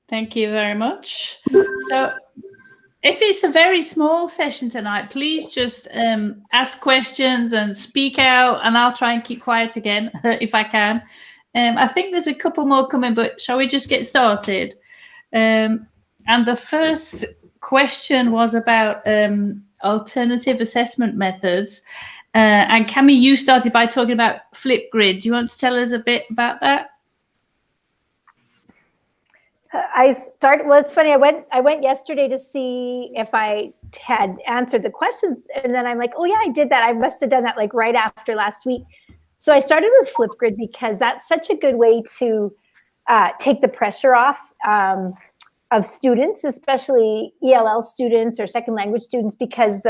Thank you very much. So if it's a very small session tonight, please just ask questions and speak out, and I'll try and keep quiet again if I can. I think there's a couple more coming, but shall we just get started? And the first question was about alternative assessment methods. And Cami, you started by talking about Flipgrid. Do you want to tell us a bit about that? Well, it's funny. I went yesterday to see if I had answered the questions, and then I'm like, oh yeah, I did that. I must have done that like right after last week. So I started with Flipgrid because that's such a good way to take the pressure off of students, especially ELL students or second language students, because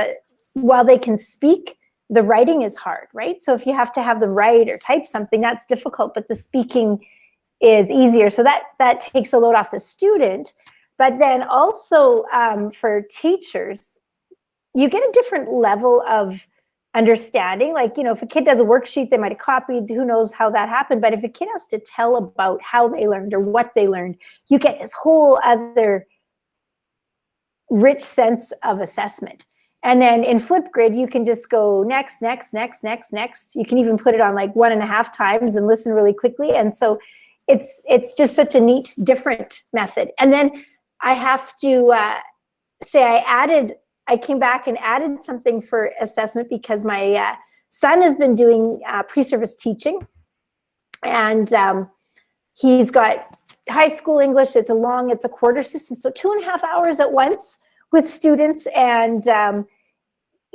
while they can speak, the writing is hard, right? So if you have to have them write or type something, that's difficult, but the speaking is easier. So that takes a load off the student. But then also for teachers, you get a different level of understanding. Like, you know, if a kid does a worksheet, they might have copied, who knows how that happened. But if a kid has to tell about how they learned or what they learned, you get this whole other rich sense of assessment. And then in Flipgrid, you can just go next, next, next, next, next. You can even put it on like 1.5 times and listen really quickly. And so it's just such a neat, different method. And then I have to say I came back and added something for assessment because my son has been doing pre-service teaching, and he's got high school English. It's a quarter system, so 2.5 hours at once with students, and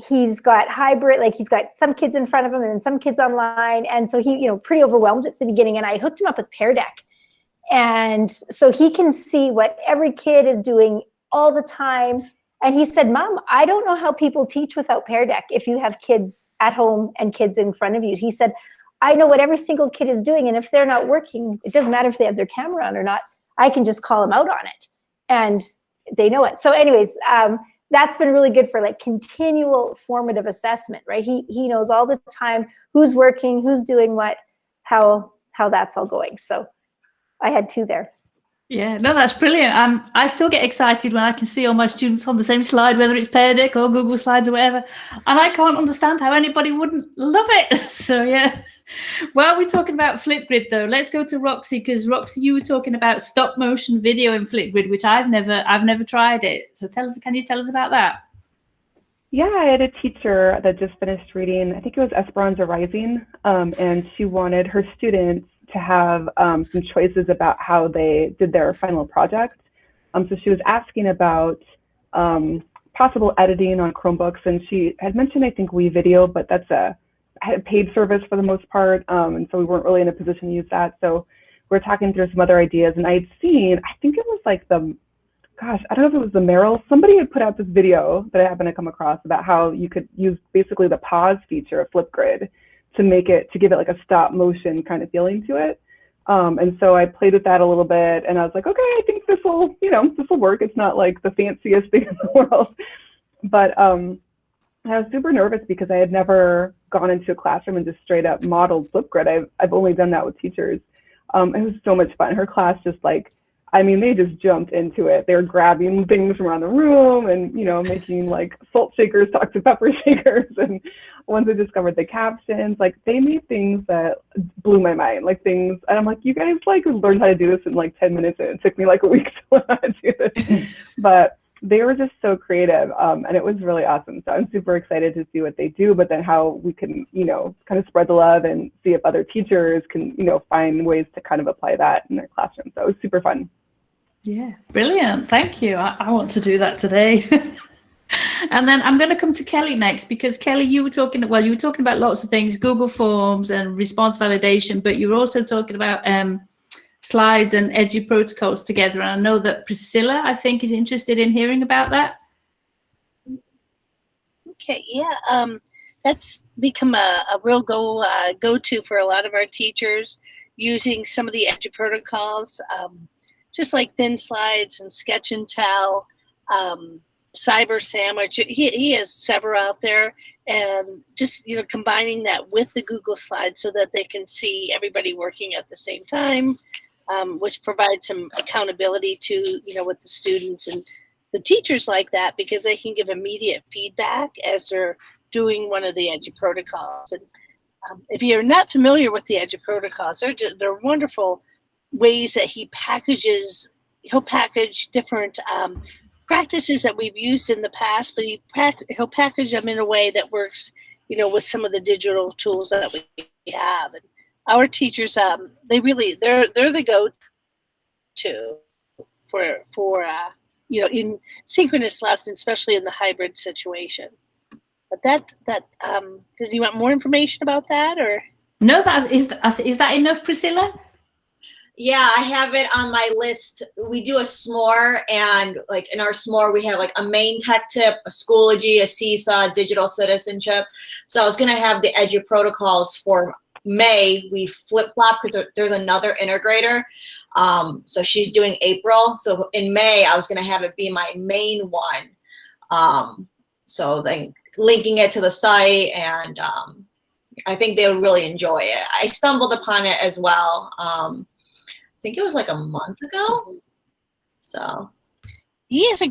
he's got hybrid, like he's got some kids in front of him and some kids online, and so he, pretty overwhelmed at the beginning. And I hooked him up with Pear Deck, and so he can see what every kid is doing all the time. And he said, Mom, I don't know how people teach without Pear Deck if you have kids at home and kids in front of you. He said, I know what every single kid is doing, and if they're not working, it doesn't matter if they have their camera on or not. I can just call them out on it, and they know it. So anyways, that's been really good for like continual formative assessment, right? He knows all the time who's working, who's doing what, how that's all going. So I had 2 there. Yeah, no, that's brilliant. I still get excited when I can see all my students on the same slide, whether it's Pear Deck or Google Slides or whatever. And I can't understand how anybody wouldn't love it. So yeah. While we're talking about Flipgrid though, let's go to Roxy, because Roxy, you were talking about stop motion video in Flipgrid, which I've never tried it. So can you tell us about that? Yeah, I had a teacher that just finished reading, I think it was Esperanza Rising, and she wanted her students to have some choices about how they did their final project. So she was asking about possible editing on Chromebooks, and she had mentioned, I think, WeVideo, but that's a paid service for the most part, and so we weren't really in a position to use that. So we're talking through some other ideas, and I had seen, I think it was like I don't know if it was the Merrill, somebody had put out this video that I happened to come across about how you could use basically the pause feature of Flipgrid to give it like a stop motion kind of feeling to it. And so I played with that a little bit, and I was like, okay, I think this will work. It's not like the fanciest thing in the world, but I was super nervous because I had never gone into a classroom and just straight up modeled Flipgrid. I've only done that with teachers. It was so much fun. Her class just they just jumped into it. They were grabbing things from around the room and, making like salt shakers talk to pepper shakers. And once I discovered the captions, they made things that blew my mind, and I'm like, you guys learned how to do this in 10 minutes, and it took me a week to learn how to do this. But they were just so creative, and it was really awesome. So I'm super excited to see what they do, but then how we can, kind of spread the love and see if other teachers can, find ways to kind of apply that in their classroom. So it was super fun. Yeah, brilliant. Thank you. I want to do that today. And then I'm going to come to Kelly next, because Kelly, you were talking about lots of things, Google Forms and response validation, but you were also talking about slides and Edu protocols together. And I know that Priscilla, I think, is interested in hearing about that. Okay, yeah, that's become a real go-to for a lot of our teachers, using some of the Edu protocols, just like Thin Slides and Sketch and Tell, Cyber Sandwich. He has several out there, and just combining that with the Google Slides so that they can see everybody working at the same time. which provides some accountability to, with the students and the teachers like that, because they can give immediate feedback as they're doing one of the EDU protocols. And if you're not familiar with the EDU protocols, they're wonderful ways that he'll package different practices that we've used in the past, but he'll package them in a way that works, with some of the digital tools that we have. And our teachers, they're the go-to for in synchronous lessons, especially in the hybrid situation. But did you want more information about that, or? No, is that enough, Priscilla? Yeah, I have it on my list. We do a s'more, and like in our s'more, we have like a main tech tip, a Schoology, a Seesaw, digital citizenship. So I was gonna have the EDU protocols for May. We flip-flop because there's another integrator. So she's doing April. So in May, I was gonna have it be my main one. So then linking it to the site, and I think they would really enjoy it. I stumbled upon it as well. I think it was like a month ago. So he has a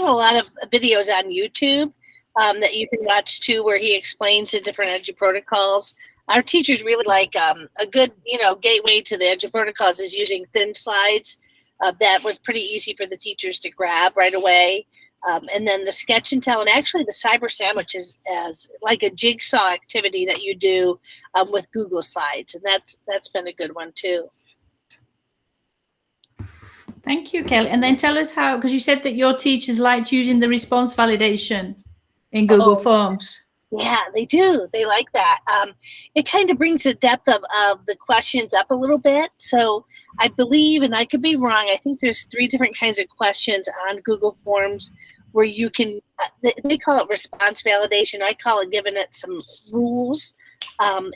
lot of videos on YouTube that you can watch too, where he explains the different EDU protocols. Our teachers really like a good, gateway to the EDU protocols is using thin slides. That was pretty easy for the teachers to grab right away. And then the sketch and tell, and actually the cyber sandwich is as like a jigsaw activity that you do with Google Slides, and that's been a good one too. Thank you, Kelly. And then tell us how, because you said that your teachers liked using the response validation in Google Forms. Yeah, they do. They like that. It kind of brings the depth of the questions up a little bit. So I believe, and I could be wrong, I think there's 3 different kinds of questions on Google Forms where you can, they call it response validation. I call it giving it some rules.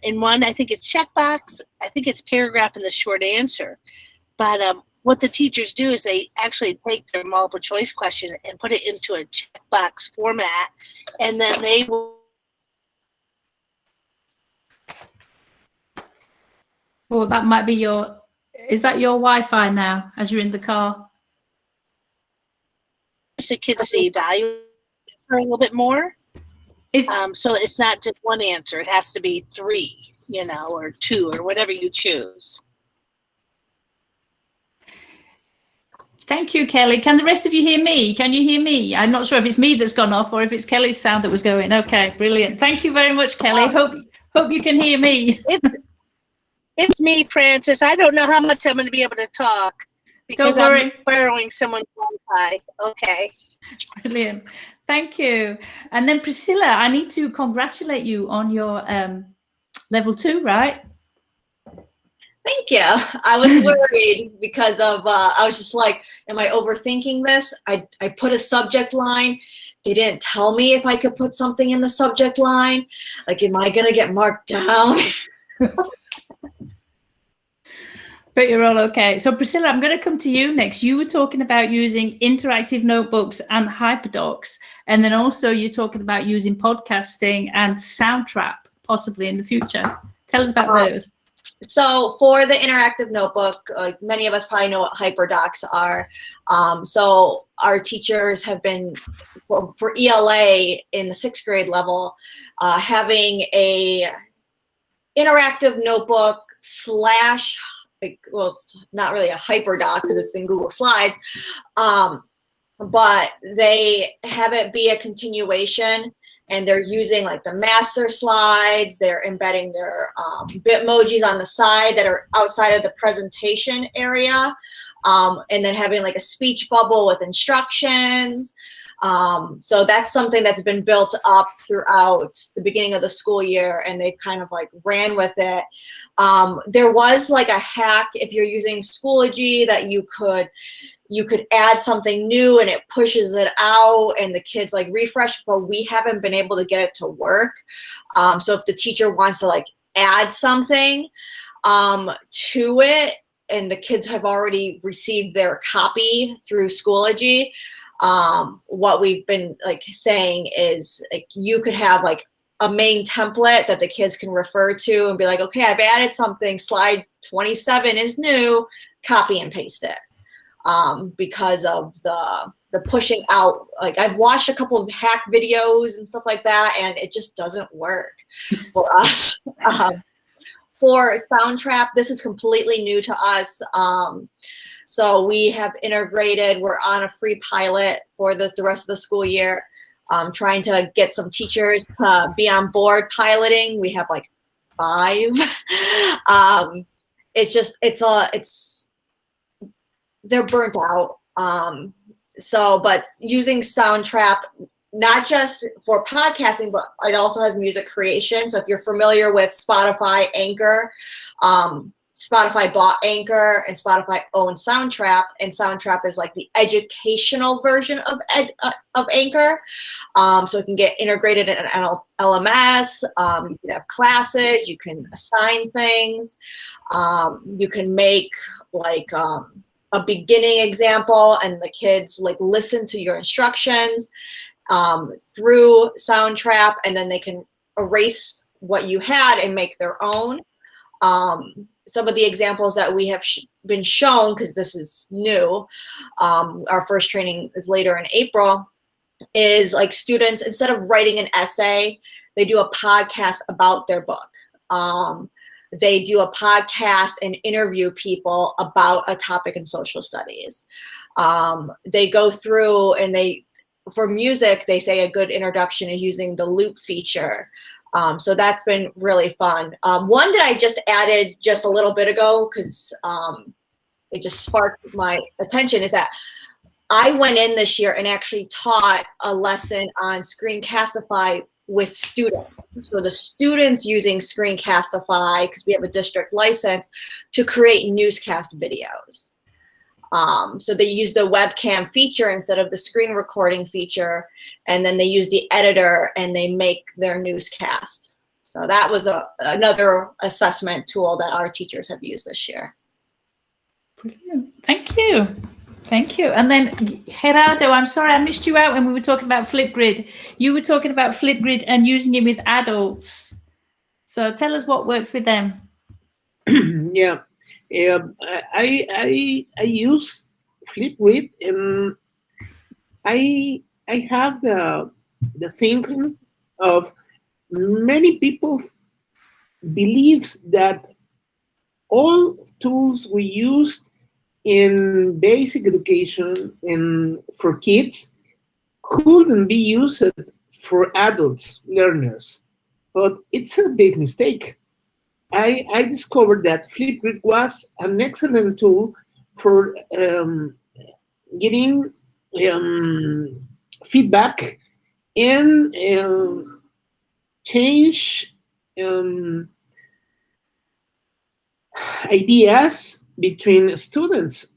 In one, I think it's checkbox. I think it's paragraph and the short answer. But what the teachers do is they actually take their multiple choice question and put it into a checkbox format, and then they will. Well, that might be is that your Wi-Fi now as you're in the car? The kids see value for a little bit more. So it's not just one answer. It has to be 3, or 2, or whatever you choose. Thank you, Kelly. Can the rest of you hear me? Can you hear me? I'm not sure if it's me that's gone off or if it's Kelly's sound that was going. Okay, brilliant. Thank you very much, Kelly. Hope you can hear me. It's me, Francis. I don't know how much I'm going to be able to talk because I'm borrowing someone's Wi-Fi. Okay. Brilliant. Thank you. And then Priscilla, I need to congratulate you on your level 2, right? thank you. I was worried because of, I was just like, am I overthinking this? I put a subject line. They didn't tell me if I could put something in the subject line. Like, am I going to get marked down? But you're all okay. So Priscilla, I'm going to come to you next. You were talking about using interactive notebooks and Hyperdocs. And then also you're talking about using podcasting and Soundtrap possibly in the future. Tell us about those. So for the interactive notebook, like many of us probably know what Hyperdocs are. So our teachers have been, for ELA in the 6th grade level, having a interactive notebook slash, well, it's not really a Hyperdoc because it's in Google Slides, but they have it be a continuation. And they're using like the master slides. They're embedding their Bitmojis on the side that are outside of the presentation area. And then having like a speech bubble with instructions. So that's something that's been built up throughout the beginning of the school year, and they've kind of like ran with it. There was like a hack if you're using Schoology that you could add something new and it pushes it out and the kids like refresh, but we haven't been able to get it to work. So if the teacher wants to like add something to it and the kids have already received their copy through Schoology, what we've been like saying is like you could have like a main template that the kids can refer to and be like, okay, I've added something, slide 27 is new, copy and paste it because of the pushing out. Like I've watched a couple of hack videos and stuff like that, and it just doesn't work for us. For Soundtrap, this is completely new to us. So we have integrated, we're on a free pilot for the rest of the school year, trying to get some teachers to be on board piloting. We have like 5. They're burnt out. But using Soundtrap, not just for podcasting, but it also has music creation. So if you're familiar with Spotify Anchor, Spotify bought Anchor and Spotify owns Soundtrap, and Soundtrap is like the educational version of Anchor. So it can get integrated in an LMS. You can have classes, you can assign things, you can make like a beginning example, and the kids like listen to your instructions through Soundtrap, and then they can erase what you had and make their own. Some of the examples that we have been shown, because this is new, our first training is later in April, is like students, instead of writing an essay, they do a podcast about their book. They do a podcast and interview people about a topic in social studies. They go through and for music, they say a good introduction is using the loop feature. So that's been really fun. One that I just added just a little bit ago, because it just sparked my attention, is that I went in this year and actually taught a lesson on Screencastify with students. So the students using Screencastify, because we have a district license, to create newscast videos. So they use the webcam feature instead of the screen recording feature, and then they use the editor and they make their newscast. So that was another assessment tool that our teachers have used this year. Brilliant. Thank you. Thank you. And then Gerardo, I'm sorry I missed you out when we were talking about Flipgrid. You were talking about Flipgrid and using it with adults. So tell us what works with them. Yeah. I use Flipgrid, and I have the thinking of many people believes that all tools we use in basic education and for kids couldn't be used for adults learners, but it's a big mistake. I discovered that Flipgrid was an excellent tool for getting feedback and change ideas between students,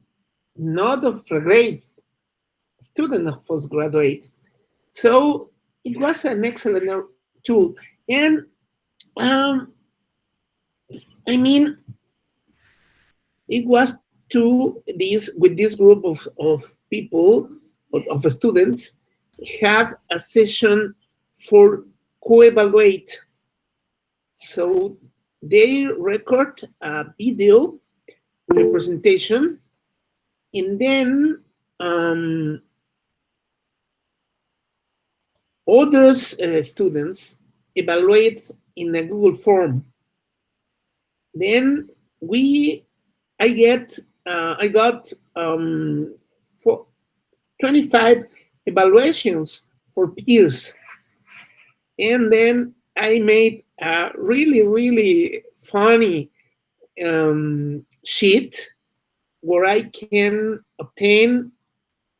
not of grade, student of postgraduate. So it was an excellent tool. And I mean, it was with this group of people, of students, have a session for co-evaluate. So they record a video representation, and then others students evaluate in a Google form. Then I got 25 evaluations for peers, and then I made a really funny sheet where I can obtain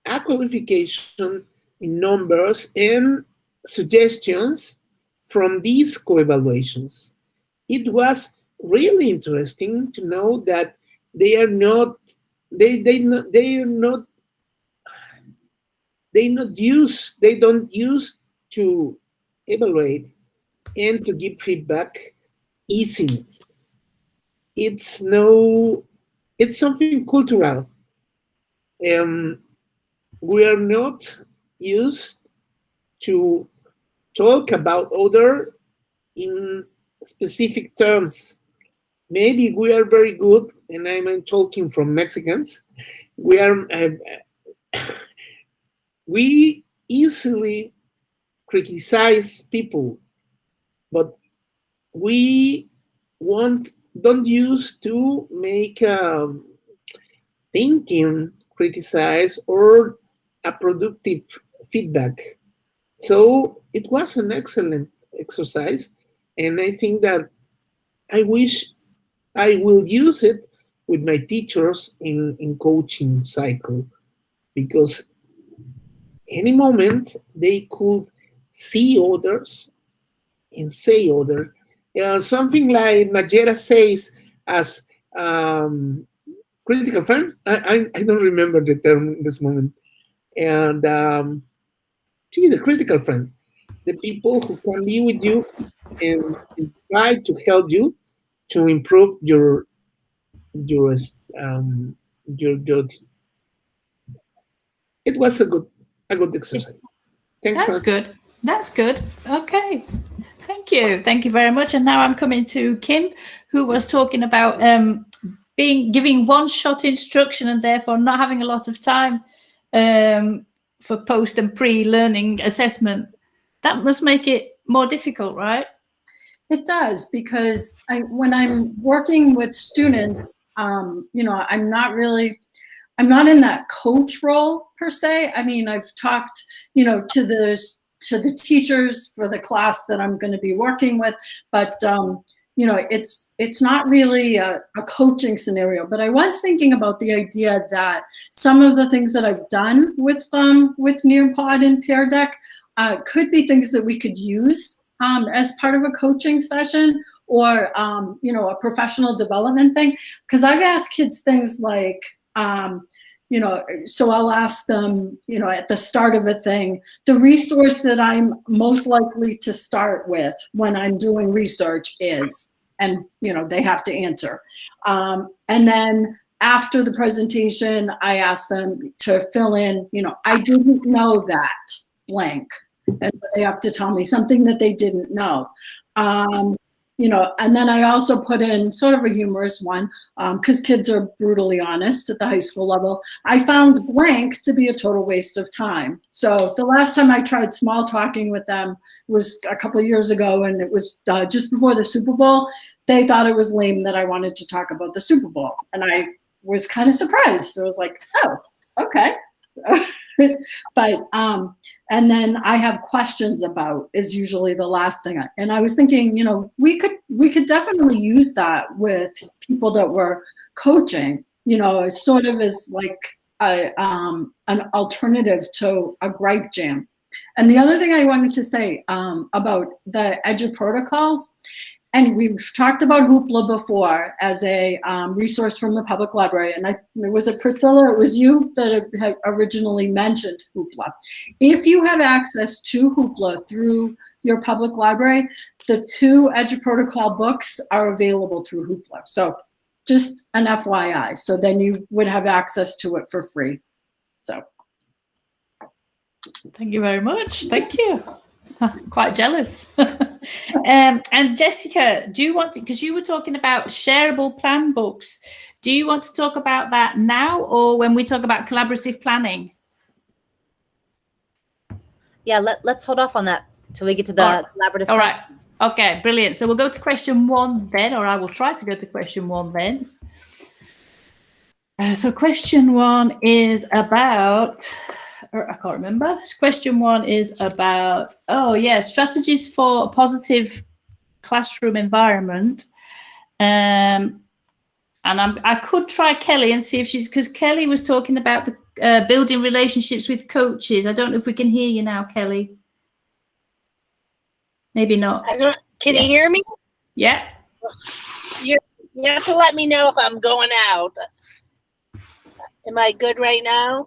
a qualification in numbers and suggestions from these co-evaluations. It was really interesting to know that they don't use to evaluate and to give feedback easiness. It's something cultural. We are not used to talk about other in specific terms. maybe we are very good, and I'm talking from Mexicans. We are we easily criticize people, but we don't use to make thinking, criticize, or a productive feedback. So it was an excellent exercise, and I think that I wish I will use it with my teachers in coaching cycle, because any moment they could see others and say other. Something like Najera says as critical friend. I don't remember the term in this moment. And the critical friend, the people who can be with you and try to help you to improve your your. It was a good exercise. Thanks. That's good. That's good. Okay. Thank you. Thank you very much. And now I'm coming to Kim, who was talking about giving one-shot instruction and therefore not having a lot of time for post and pre-learning assessment. That must make it more difficult, right? It does, because when I'm working with students, I'm not in that coach role per se. I mean, I've talked, to the teachers for the class that I'm going to be working with, but it's not really a coaching scenario. But I was thinking about the idea that some of the things that I've done with Nearpod and Pear Deck could be things that we could use as part of a coaching session, or a professional development thing. Because I've asked kids things like, so I'll ask them, at the start of a thing, the resource that I'm most likely to start with when I'm doing research is, and, they have to answer. And then after the presentation, I ask them to fill in, I didn't know that blank. And they have to tell me something that they didn't know. And then I also put in sort of a humorous one, because kids are brutally honest at the high school level. I found blank to be a total waste of time. So the last time I tried small talking with them was a couple of years ago, and it was just before the Super Bowl. They thought it was lame that I wanted to talk about the Super Bowl. And I was kind of surprised. So I was like, oh, okay. But and then I have questions about is usually the last thing. And I was thinking, we could definitely use that with people that we're coaching, sort of as like an alternative to a gripe jam. And the other thing I wanted to say about the EDGE protocols, and we've talked about Hoopla before as a resource from the public library. And was it Priscilla? It was you that had originally mentioned Hoopla. If you have access to Hoopla through your public library, the 2 EDGE protocol books are available through Hoopla. So just an FYI. So then you would have access to it for free. So. Thank you very much. Thank you. Quite jealous. And Jessica, do you want to, because you were talking about shareable plan books, do you want to talk about that now or when we talk about collaborative planning? Yeah, let's hold off on that till we get to the collaborative. All right. Okay, brilliant. So we'll go to question 1 then, or I will try to go to question 1 then. So question 1 is about, I can't remember. Question 1 is about, strategies for a positive classroom environment. And I could try Kelly and see if because Kelly was talking about the building relationships with coaches. I don't know if we can hear you now, Kelly. Maybe not. Can you hear me? Yeah. You have to let me know if I'm going out. Am I good right now?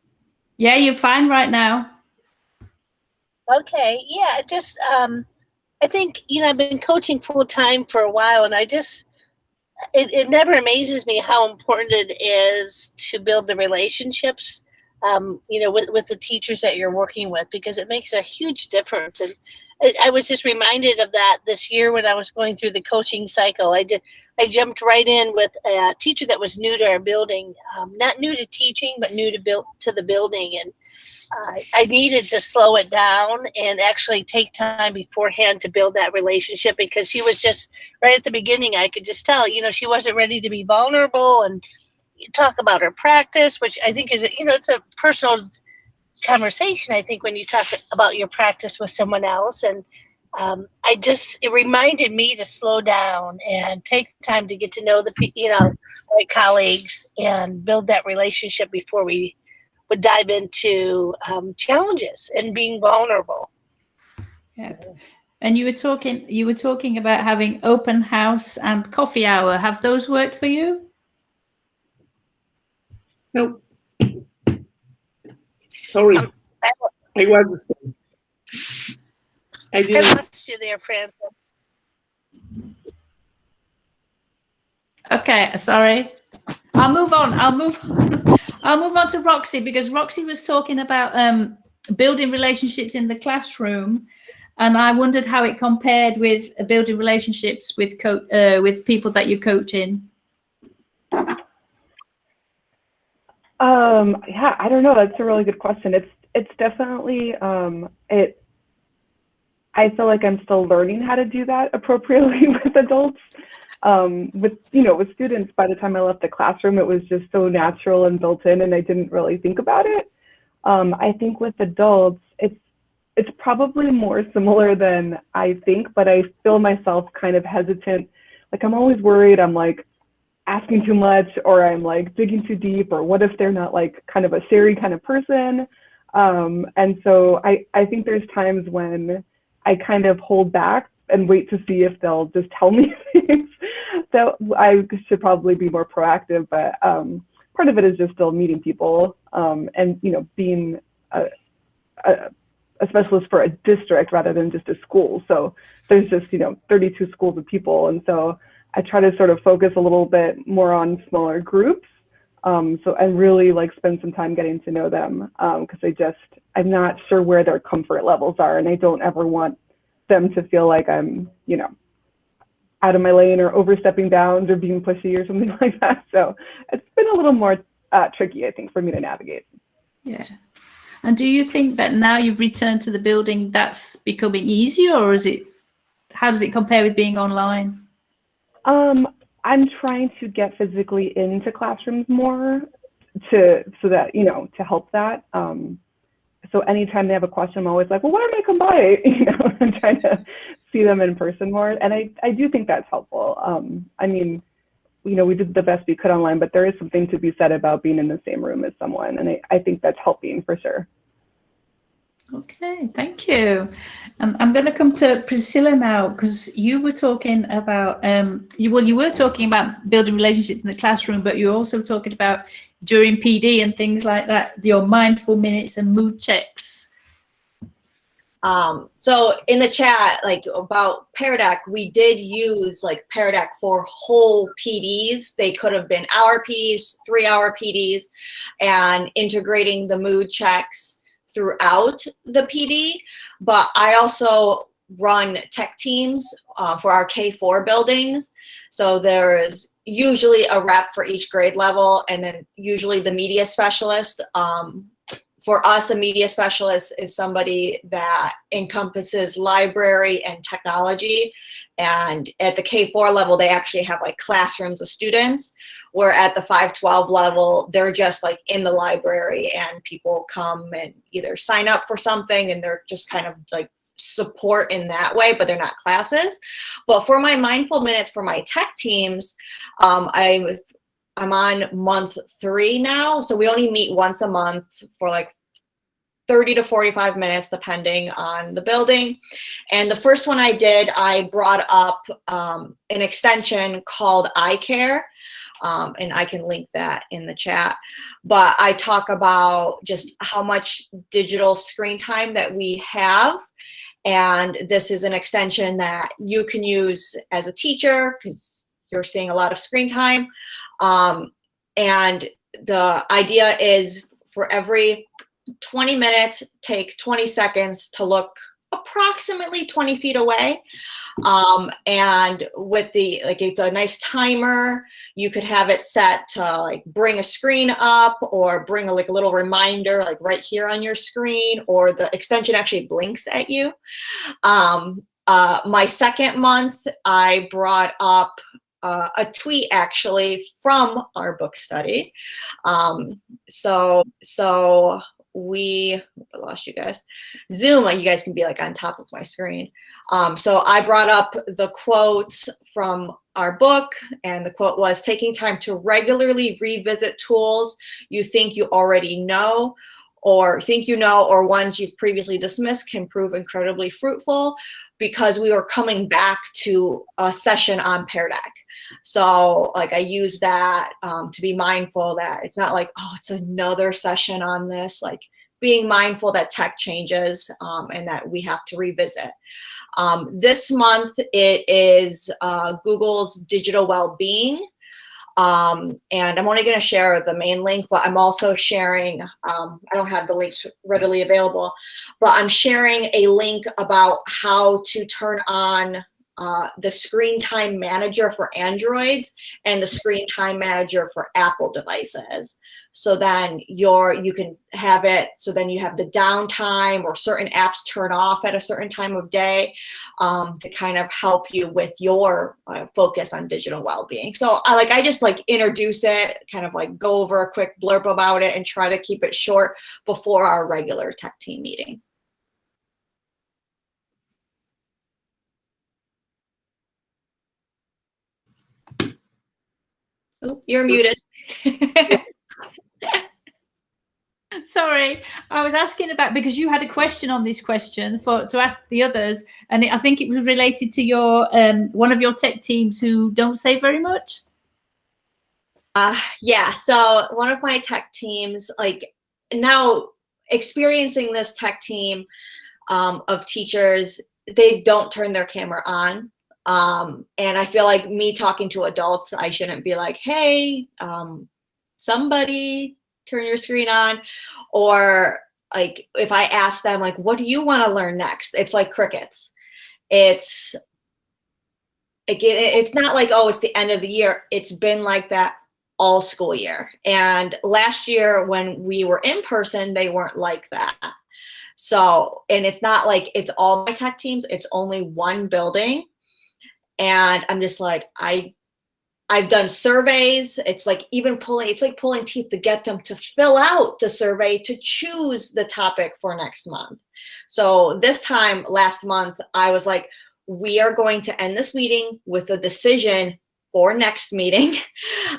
Yeah, you're fine right now. Okay. Yeah, just I think, I've been coaching full time for a while, and it never amazes me how important it is to build the relationships, with the teachers that you're working with, because it makes a huge difference. And I was just reminded of that this year when I was going through the coaching cycle. I jumped right in with a teacher that was new to our building, not new to teaching, but new to the building. And I needed to slow it down and actually take time beforehand to build that relationship, because she was just right at the beginning. I could just tell, she wasn't ready to be vulnerable and talk about her practice, which I think is, it's a personal conversation, I think, when you talk about your practice with someone else. And it reminded me to slow down and take time to get to know my colleagues and build that relationship before we would dive into challenges and being vulnerable. Yeah. And you were talking about having open house and coffee hour. Have those worked for you? No. Sorry. I was. I didn't. I lost you there, Francis. Okay, sorry. I'll move on. I'll move on to Roxy, because Roxy was talking about building relationships in the classroom, and I wondered how it compared with building relationships with people that you're coaching. Yeah, I don't know. That's a really good question. It's definitely I feel like I'm still learning how to do that appropriately with adults. With students, by the time I left the classroom, it was just so natural and built in, and I didn't really think about it. I think with adults, it's probably more similar than I think, but I feel myself kind of hesitant. Like, I'm always worried I'm like asking too much, or I'm like digging too deep, or what if they're not like kind of a Sari kind of person. And so I think there's times when I kind of hold back and wait to see if they'll just tell me things. So I should probably be more proactive, but part of it is just still meeting people and being a specialist for a district rather than just a school. So there's just 32 schools of people, and so I try to sort of focus a little bit more on smaller groups. So I really like spend some time getting to know them, because I'm not sure where their comfort levels are, and I don't ever want them to feel like I'm, out of my lane or overstepping bounds or being pushy or something like that. So it's been a little more tricky, I think, for me to navigate. Yeah. And do you think that now you've returned to the building, that's becoming easier, or how does it compare with being online? I'm trying to get physically into classrooms more so that, to help that. So anytime they have a question, I'm always like, well, why don't I come by? I'm trying to see them in person more. And I do think that's helpful. I mean, we did the best we could online, but there is something to be said about being in the same room as someone. And I think that's helping for sure. Okay, thank you. I'm going to come to Priscilla now, because you were talking about, you were talking about building relationships in the classroom, but you're also talking about during PD and things like that, your mindful minutes and mood checks. So in the chat, like about Pear Deck, we did use like Pear Deck for whole PDs. They could have been hour PDs, 3-hour PDs, and integrating the mood checks throughout the PD. But I also run tech teams for our K4 buildings. So there's usually a rep for each grade level, and then usually the media specialist. For us, a media specialist is somebody that encompasses library and technology. And at the K4 level, they actually have like classrooms of students, where at the 512 level, they're just like in the library, and people come and either sign up for something, and they're just kind of like support in that way, but they're not classes. But for my mindful minutes for my tech teams, I'm on month 3 now. So we only meet once a month for like 30 to 45 minutes, depending on the building. And the first one I did, I brought up an extension called iCare. And I can link that in the chat. But I talk about just how much digital screen time that we have. And this is an extension that you can use as a teacher, because you're seeing a lot of screen time. And the idea is for every 20 minutes, take 20 seconds to look approximately 20 feet away. And with it's a nice timer. You could have it set to like bring a screen up or bring a little reminder like right here on your screen, or the extension actually blinks at you. My second month, I brought up a tweet actually from our book study. So I lost you guys. Zoom, you guys can be like on top of my screen. So I brought up the quote from our book, and the quote was, "Taking time to regularly revisit tools you think you already know or think you know, or ones you've previously dismissed, can prove incredibly fruitful," because we were coming back to a session on Pear Deck. So like I use that to be mindful that it's not like, oh, it's another session on this, like being mindful that tech changes and that we have to revisit. This month it is Google's digital well-being. And I'm only going to share the main link, but I'm also sharing, I don't have the links readily available, but I'm sharing a link about how to turn on the screen time manager for Androids and the screen time manager for Apple devices. So then you can have it, so then you have the downtime or certain apps turn off at a certain time of day to kind of help you with your focus on digital well-being. So I just like introduce it, kind of like go over a quick blurb about it and try to keep it short before our regular tech team meeting. Oh, you're muted. Sorry, I was asking about, because you had a question on this question to ask the others, and I think it was related to your one of your tech teams who don't say very much. Yeah, so one of my tech teams, like now experiencing this tech team of teachers, they don't turn their camera on. And I feel like me talking to adults, I shouldn't be like, hey, somebody turn your screen on. Or like if I ask them like, what do you want to learn next? It's like crickets. It's again, it's not like, oh, it's the end of the year. It's been like that all school year. And last year when we were in person, they weren't like that. So, and it's not like it's all my tech teams, it's only one building. And I'm just like, I've done surveys. It's like pulling teeth to get them to fill out the survey to choose the topic for next month. So this time last month, I was like, we are going to end this meeting with a decision for next meeting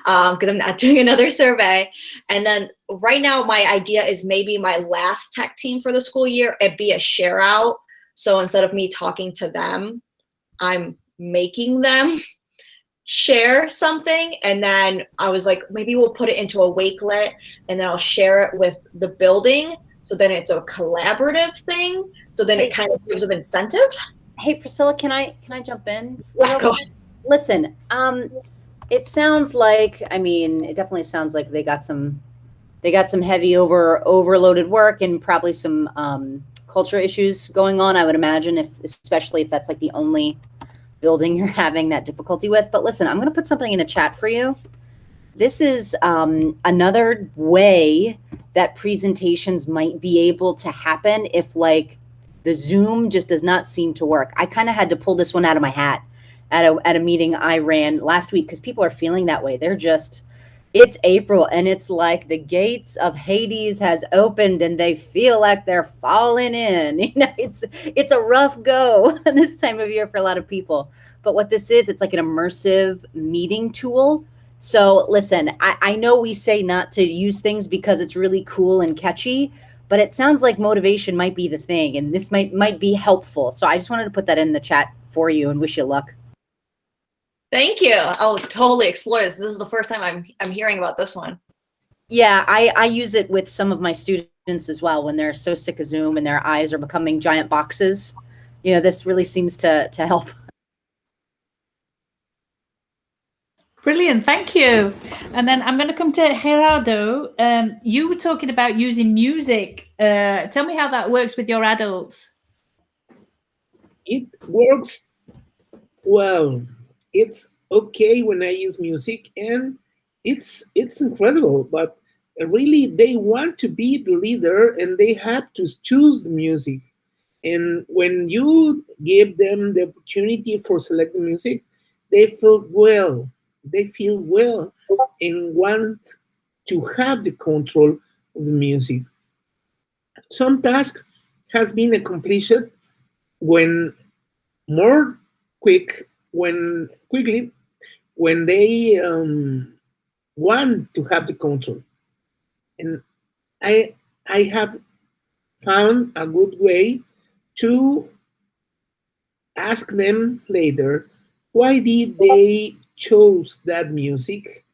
because I'm not doing another survey. And then right now, my idea is maybe my last tech team for the school year, it'd be a share out. So instead of me talking to them, I'm making them share something. And then I was like, maybe we'll put it into a Wakelet and then I'll share it with the building. So then it's a collaborative thing. So then it kind of gives them incentive. Hey, Priscilla, can I jump in? Yeah, go ahead. Listen, it sounds like, I mean, it definitely sounds like they got some heavy overloaded work and probably some culture issues going on, I would imagine, especially if that's like the only building you're having that difficulty with. But listen, I'm going to put something in the chat for you. This is another way that presentations might be able to happen if like the Zoom just does not seem to work. I kind of had to pull this one out of my hat at a meeting I ran last week because people are feeling that way. It's April and it's like the gates of Hades has opened and they feel like they're falling in. You know, it's a rough go this time of year for a lot of people. But what this is, it's like an immersive meeting tool. So listen, I know we say not to use things because it's really cool and catchy, but it sounds like motivation might be the thing and this might be helpful. So I just wanted to put that in the chat for you and wish you luck. Thank you. I'll totally explore this. This is the first time I'm hearing about this one. Yeah, I use it with some of my students as well when they're so sick of Zoom and their eyes are becoming giant boxes. You know, this really seems to help. Brilliant, thank you. And then I'm going to come to Gerardo. You were talking about using music. Tell me how that works with your adults. it works well. It's okay when I use music, and it's incredible. But really, they want to be the leader, and they have to choose the music. And when you give them the opportunity for selecting music, they feel well. They feel well and want to have the control of the music. Some task has been accomplished when more quickly when they want to have the control. And I have found a good way to ask them later, why did they chose that music?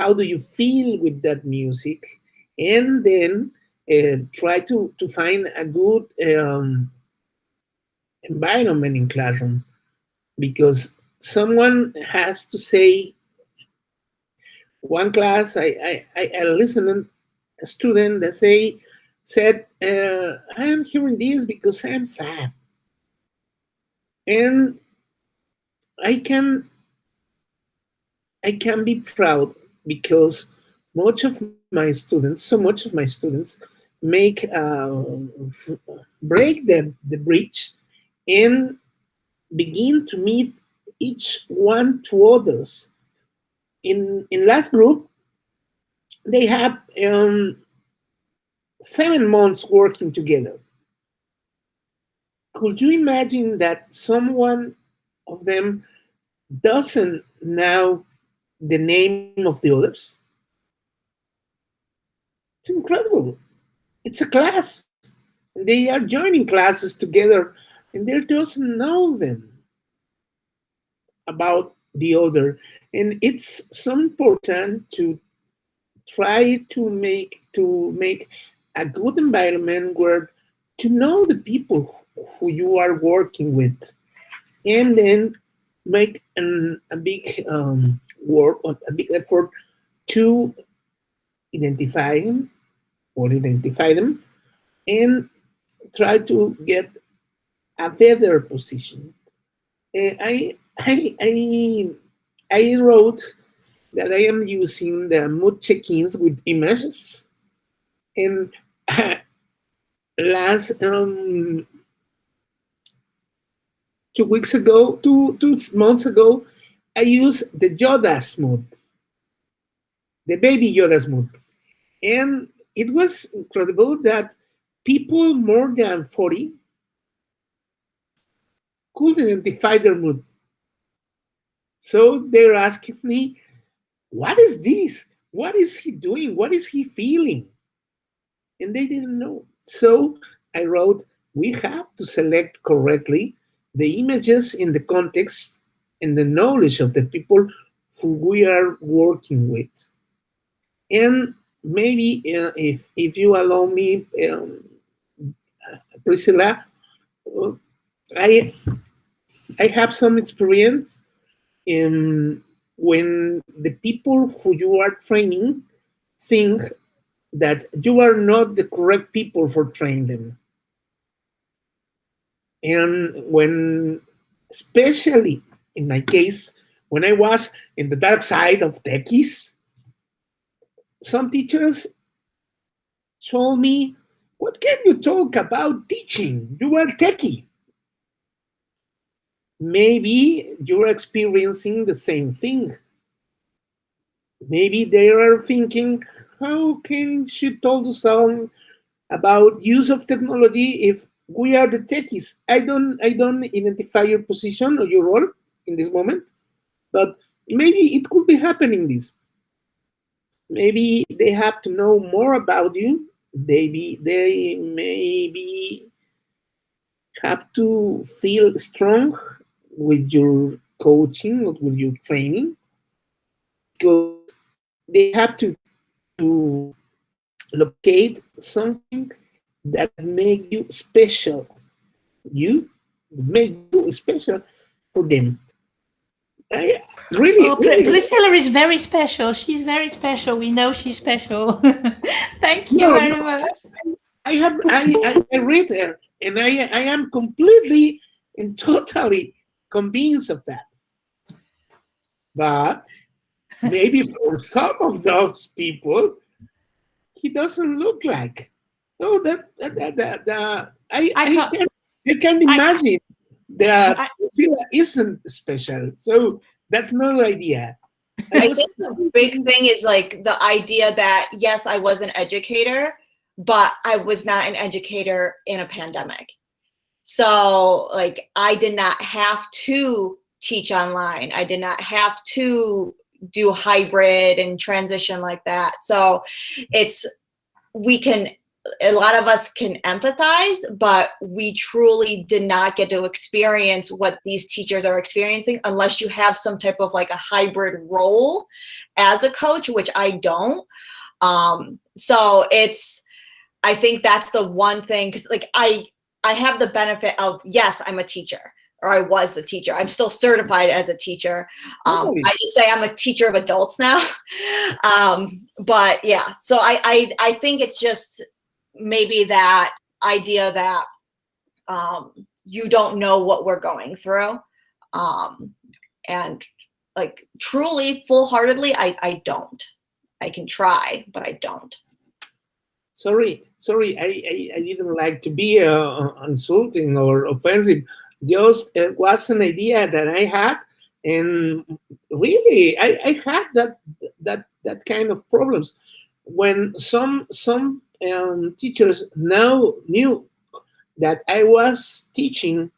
How do you feel with that music? And then try to find a good environment in classroom, because someone has to say, one class, I listened a student that said, I am hearing this because I am sad. And I can be proud because so much of my students make break the bridge and begin to meet each one to others. In last group, they have 7 months working together. Could you imagine that someone of them doesn't know the name of the others? It's incredible. It's a class. They are joining classes together, and they doesn't know them about the other. And it's so important to try to make a good environment where to know the people who you are working with, and then make a big work, a big effort to identify them and try to get a better position. I wrote that I am using the mood check-ins with images, and last 2 months ago, I used the Yoda's mood, the baby Yoda's mood. And it was incredible that people more than 40 could identify their mood. So they're asking me, what is this? What is he doing? What is he feeling? And they didn't know. So I wrote, we have to select correctly the images in the context and the knowledge of the people who we are working with. And maybe if you allow me, Priscilla, I have some experience in when the people who you are training think that you are not the correct people for training them. And when, especially in my case, when I was in the dark side of techies, some teachers told me, what can you talk about teaching? You are techie. Maybe you're experiencing the same thing. Maybe they are thinking, how can she tell us all about use of technology if we are the techies? I don't identify your position or your role in this moment, but maybe it could be happening this. Maybe they have to know more about you. They maybe have to feel strong with your coaching or with your training, because they have to locate something that make you special. You make you special for them. Priscilla is very special. She's very special. We know she's special. Thank you very much. I read her, and I am completely and totally convinced of that. But maybe for some of those people, he doesn't look like. No, I can't imagine that Priscilla isn't special. So that's no idea. I think the big thing is like the idea that, yes, I was an educator, but I was not an educator in a pandemic. So like I did not have to teach online. I did not have to do hybrid and transition like that. So a lot of us can empathize, but we truly did not get to experience what these teachers are experiencing unless you have some type of like a hybrid role as a coach, which I don't. So I think that's the one thing, because like I have the benefit of, yes, I'm a teacher, or I was a teacher. I'm still certified as a teacher. I just say I'm a teacher of adults now. But yeah, so I think it's just maybe that idea that you don't know what we're going through. And like truly, full-heartedly, I don't. I can try, but I don't. Sorry, I didn't like to be insulting or offensive. Just was an idea that I had, and really, I had that kind of problems. When some teachers now knew that I was teaching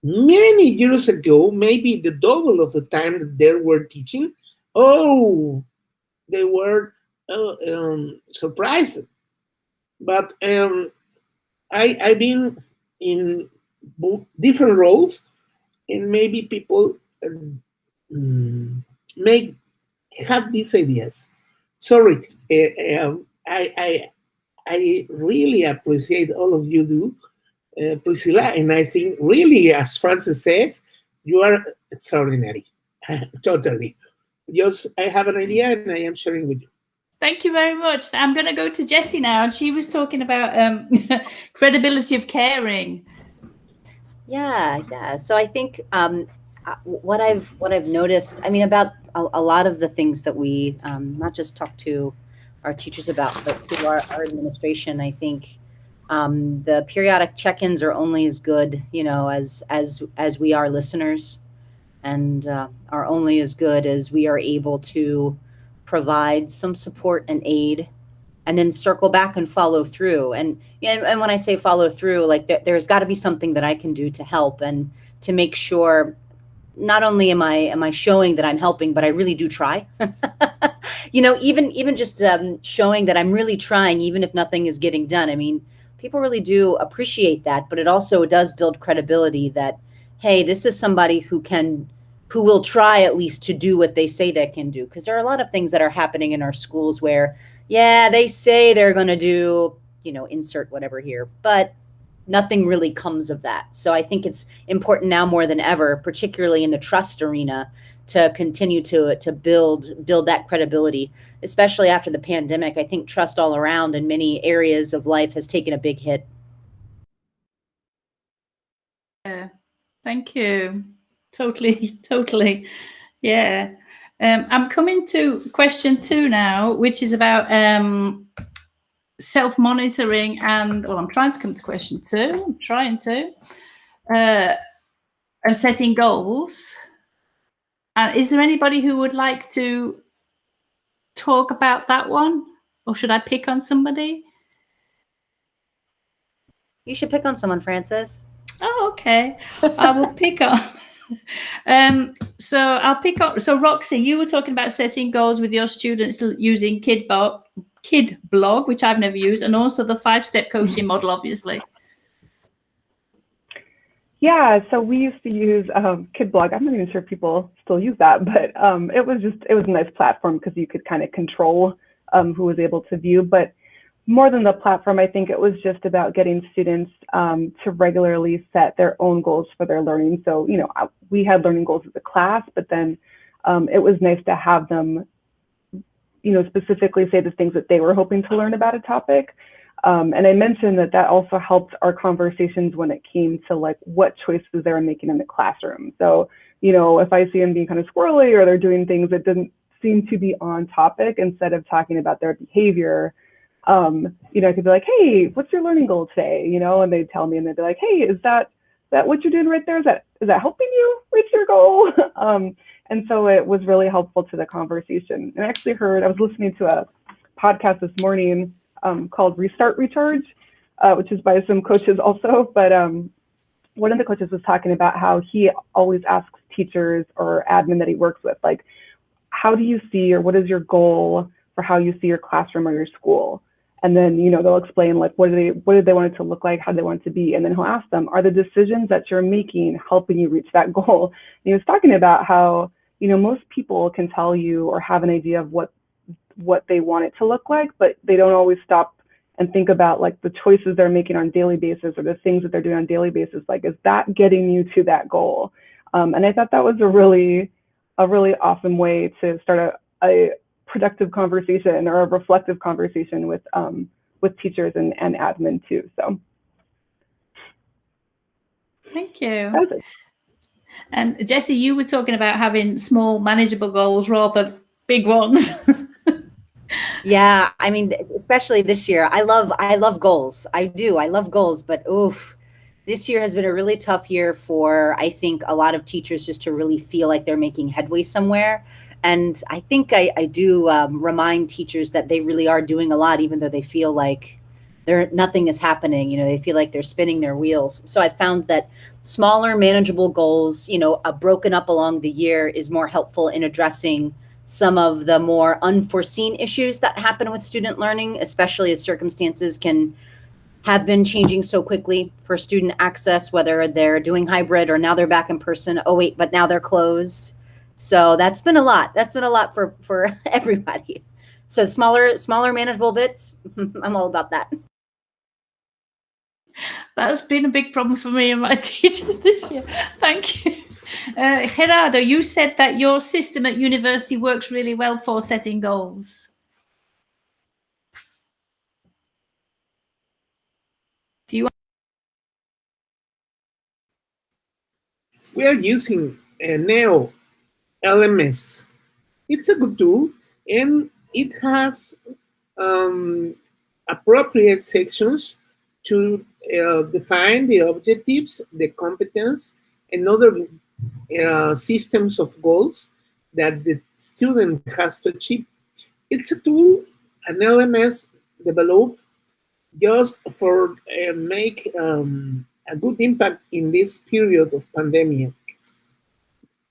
many years ago, maybe the double of the time that they were teaching, they were surprised. But I've been in different roles, and maybe people may have these ideas. Sorry, I really appreciate all of you do, Priscilla, and I think really, as Frances said, you are extraordinary, totally. Just I have an idea, and I am sharing with you. Thank you very much. I'm going to go to Jessie now. She was talking about credibility of caring. Yeah. So I think what I've noticed, I mean, about a lot of the things that we not just talk to our teachers about, but to our administration, I think the periodic check-ins are only as good, as we are listeners, and are only as good as we are able to provide some support and aid, and then circle back and follow through. And when I say follow through, like there's got to be something that I can do to help and to make sure not only am I showing that I'm helping, but I really do try. Even just showing that I'm really trying, even if nothing is getting done. I mean, people really do appreciate that, but it also does build credibility that, hey, this is somebody who will try at least to do what they say they can do. Because there are a lot of things that are happening in our schools where, yeah, they say they're going to do, insert whatever here, but nothing really comes of that. So I think it's important now more than ever, particularly in the trust arena, to continue to build that credibility, especially after the pandemic. I think trust all around in many areas of life has taken a big hit. Yeah, thank you. Totally. Yeah. I'm coming to question 2 now, which is about self-monitoring and, I'm trying to come to question 2. And setting goals. Is there anybody who would like to talk about that one? Or should I pick on somebody? You should pick on someone, Frances. Oh, okay. I will pick on. So I'll pick up. So Roxy, you were talking about setting goals with your students using Kid Blog, which I've never used, and also the 5-step coaching model, obviously. Yeah, so we used to use Kid Blog. I'm not even sure if people still use that, but it was a nice platform because you could kind of control who was able to view. But more than the platform, I think it was just about getting students to regularly set their own goals for their learning. So, we had learning goals as a class, but then it was nice to have them, specifically say the things that they were hoping to learn about a topic. And I mentioned that that also helped our conversations when it came to like what choices they were making in the classroom. So, you know, if I see them being kind of squirrely or they're doing things that didn't seem to be on topic, instead of talking about their behavior, you know, I could be like, hey, what's your learning goal today? You know, and they'd tell me, and they'd be like, hey, is that what you're doing right there? Is that helping you reach your goal? And so it was really helpful to the conversation. And I actually I was listening to a podcast this morning called Restart Recharge, which is by some coaches also. But one of the coaches was talking about how he always asks teachers or admin that he works with, like, how do you see, or what is your goal for how you see your classroom or your school? And then, you know, they'll explain like, what did they want it to look like? How do they want it to be? And then he'll ask them, are the decisions that you're making helping you reach that goal? And he was talking about how, you know, most people can tell you or have an idea of what they want it to look like, but they don't always stop and think about like the choices they're making on a daily basis or the things that they're doing on a daily basis. Like, is that getting you to that goal? And I thought that was a really awesome way to start a productive conversation or a reflective conversation with teachers and admin too. So thank you. And Jessie, you were talking about having small manageable goals rather than big ones. Yeah, I mean, especially this year, I love goals. I do. I love goals, but oof, this year has been a really tough year for, I think, a lot of teachers just to really feel like they're making headway somewhere. And I think I do remind teachers that they really are doing a lot, even though they feel like nothing is happening. You know, they feel like they're spinning their wheels. So I found that smaller, manageable goals, you know, broken up along the year is more helpful in addressing some of the more unforeseen issues that happen with student learning, especially as circumstances have been changing so quickly for student access, whether they're doing hybrid or now they're back in person. Oh wait, but now they're closed. So that's been a lot. That's been a lot for everybody. So smaller manageable bits, I'm all about that. That's been a big problem for me and my teachers this year. Thank you. Gerardo, you said that your system at university works really well for setting goals. Do you? We are using Neo LMS. It's a good tool, and it has appropriate sections to define the objectives, the competence, and other systems of goals that the student has to achieve. It's a tool, an LMS developed just for make a good impact in this period of pandemic.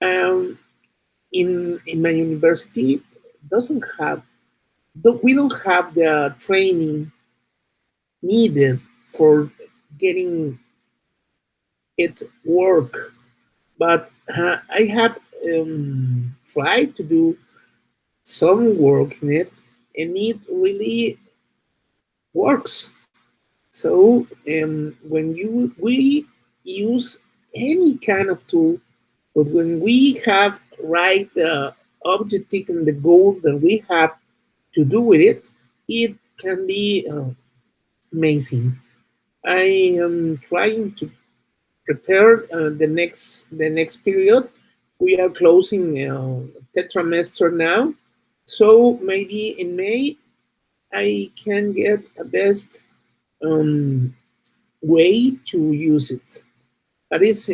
In my university, we don't have the training needed for getting it work, but I have tried to do some work in it, and it really works. So when we use any kind of tool, but when we have right the objective and the goal that we have to do with it, it can be amazing. I am trying to prepare the next period. We are closing tetramester now, so maybe in May I can get a best way to use it. But it's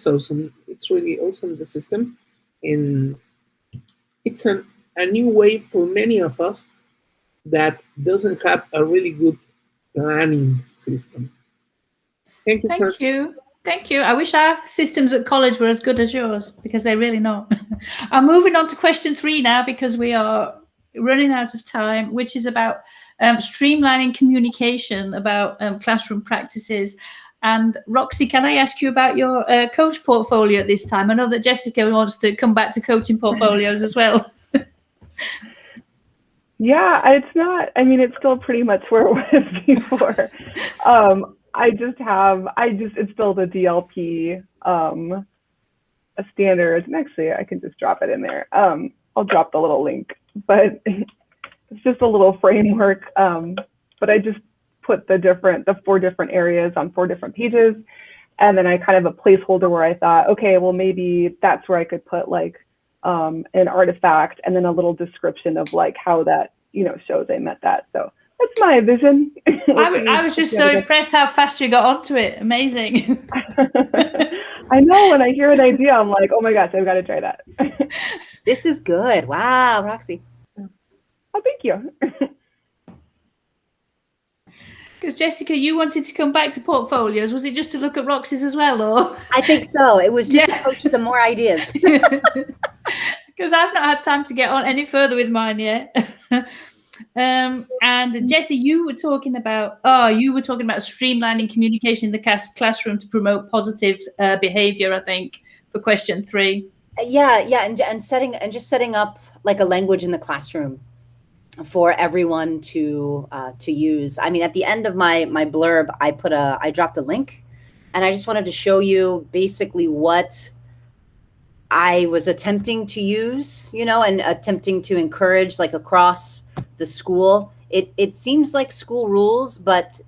awesome. It's really awesome, the system, and it's a new way for many of us that doesn't have a really good planning system. Thank you. Thank you. Thank you. I wish our systems at college were as good as yours, because they're really not. I'm moving on to question 3 now, because we are running out of time, which is about streamlining communication, about classroom practices. And Roxy, can I ask you about your coach portfolio at this time? I know that Jessica wants to come back to coaching portfolios as well. Yeah, it's not, I mean, it's still pretty much where it was before. It's still the DLP standards. And actually, I can just drop it in there. I'll drop the little link, but it's just a little framework. But I just put the 4 different areas on 4 different pages. And then I kind of a placeholder where I thought, okay, well, maybe that's where I could put like an artifact and then a little description of like how that, shows I met that. So that's my vision. I was just so impressed how fast you got onto it. Amazing. I know, when I hear an idea, I'm like, oh my gosh, I've got to try that. This is good. Wow, Roxy. Oh, thank you. Because Jessica, you wanted to come back to portfolios. Was it just to look at Roxy's as well, or? I think so. It was just to poach some more ideas. Because I've not had time to get on any further with mine yet. And Jessie, you were talking about streamlining communication in the classroom to promote positive behavior, I think, for question 3. Yeah, and setting up like a language in the classroom for everyone to use. I mean, at the end of my blurb, I dropped a link, and I just wanted to show you basically what I was attempting to use, and attempting to encourage like across the school. It seems like school rules, but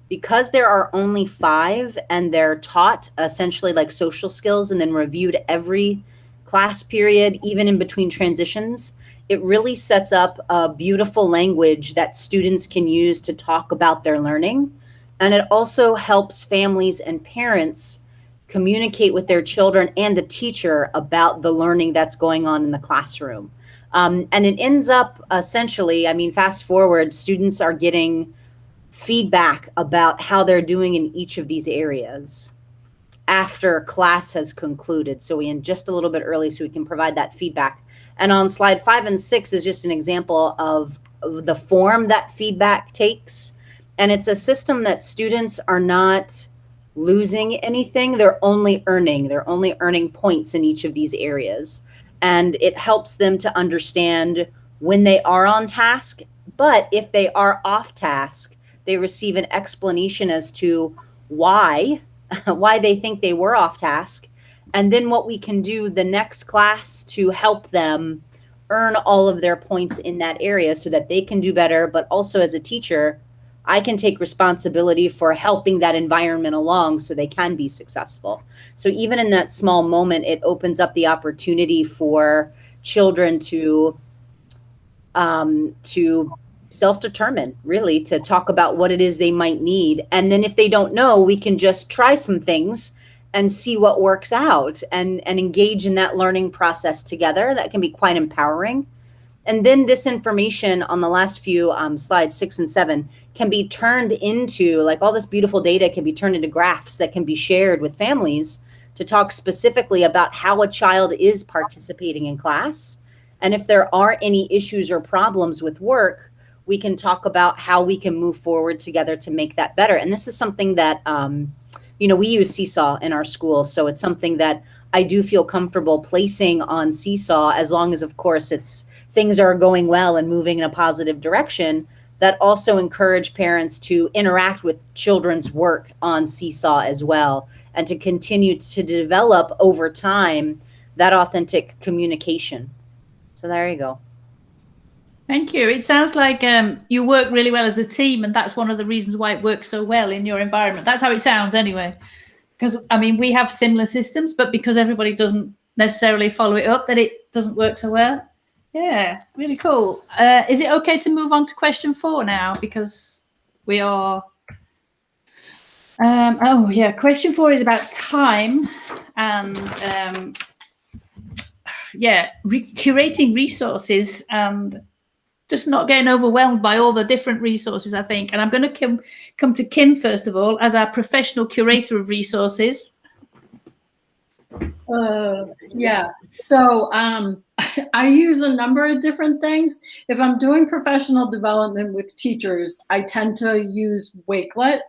because there are only 5 and they're taught essentially like social skills and then reviewed every class period, even in between transitions, it really sets up a beautiful language that students can use to talk about their learning. And it also helps families and parents communicate with their children and the teacher about the learning that's going on in the classroom. And it ends up essentially, I mean, fast forward, students are getting feedback about how they're doing in each of these areas after class has concluded. So we end just a little bit early so we can provide that feedback. And on slide 5 and 6 is just an example of the form that feedback takes. And it's a system that students are not losing anything. They're only earning points in each of these areas. And it helps them to understand when they are on task. But if they are off task, they receive an explanation as to why they think they were off task, and then what we can do the next class to help them earn all of their points in that area so that they can do better. But also as a teacher, I can take responsibility for helping that environment along so they can be successful. So even in that small moment, it opens up the opportunity for children to self-determine, really, to talk about what it is they might need. And then if they don't know, we can just try some things and see what works out and engage in that learning process together. That can be quite empowering. And then this information on the last few slides, 6 and 7, can be turned into, like, all this beautiful data can be turned into graphs that can be shared with families to talk specifically about how a child is participating in class. And if there are any issues or problems with work, we can talk about how we can move forward together to make that better. And this is something that, we use Seesaw in our school. So it's something that I do feel comfortable placing on Seesaw, as long as, of course, things are going well and moving in a positive direction, that also encourage parents to interact with children's work on Seesaw as well, and to continue to develop over time that authentic communication. So there you go. Thank you. It sounds like you work really well as a team, and that's one of the reasons why it works so well in your environment. That's how it sounds anyway. Because, I mean, we have similar systems, but because everybody doesn't necessarily follow it up, that it doesn't work so well. Yeah, really cool. Is it okay to move on to question 4 now? Because we are... question 4 is about time and, curating resources and just not getting overwhelmed by all the different resources, I think. And I'm going to come to Kim, first of all, as our professional curator of resources. So I use a number of different things. If I'm doing professional development with teachers, I tend to use Wakelet.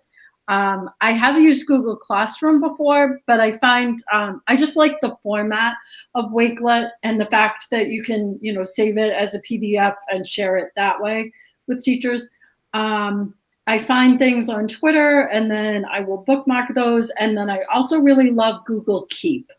I have used Google Classroom before, but I find I just like the format of Wakelet and the fact that you can, save it as a PDF and share it that way with teachers. I find things on Twitter, and then I will bookmark those. And then I also really love Google Keep.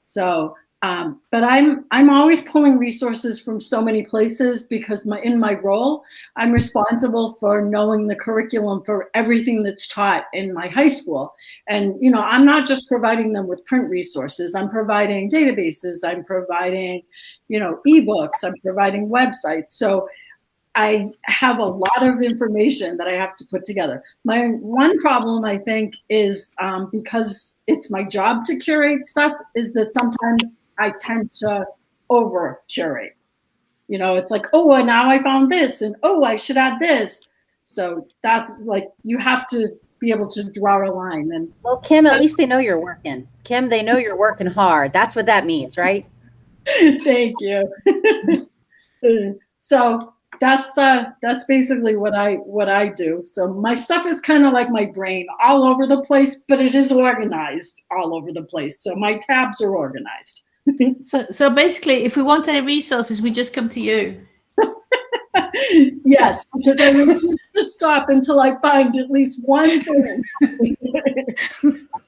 So But I'm always pulling resources from so many places because in my role, I'm responsible for knowing the curriculum for everything that's taught in my high school. And, you know, I'm not just providing them with print resources. I'm providing databases. I'm providing, you know, ebooks. I'm providing websites. So I have a lot of information that I have to put together. My one problem, I think, is because it's my job to curate stuff, is that sometimes I tend to over curate. You know, it's like, oh, and now I found this, and oh, I should add this. So that's like, you have to be able to draw a line. And well, Kim, at least they know you're working. Kim, they know you're working hard. That's what that means, right? Thank you. So that's basically what I do. So my stuff is kind of like my brain, all over the place, but it is organized all over the place. So my tabs are organized. So basically, if we want any resources, we just come to you. Yes, because I refuse to stop until I find at least one thing.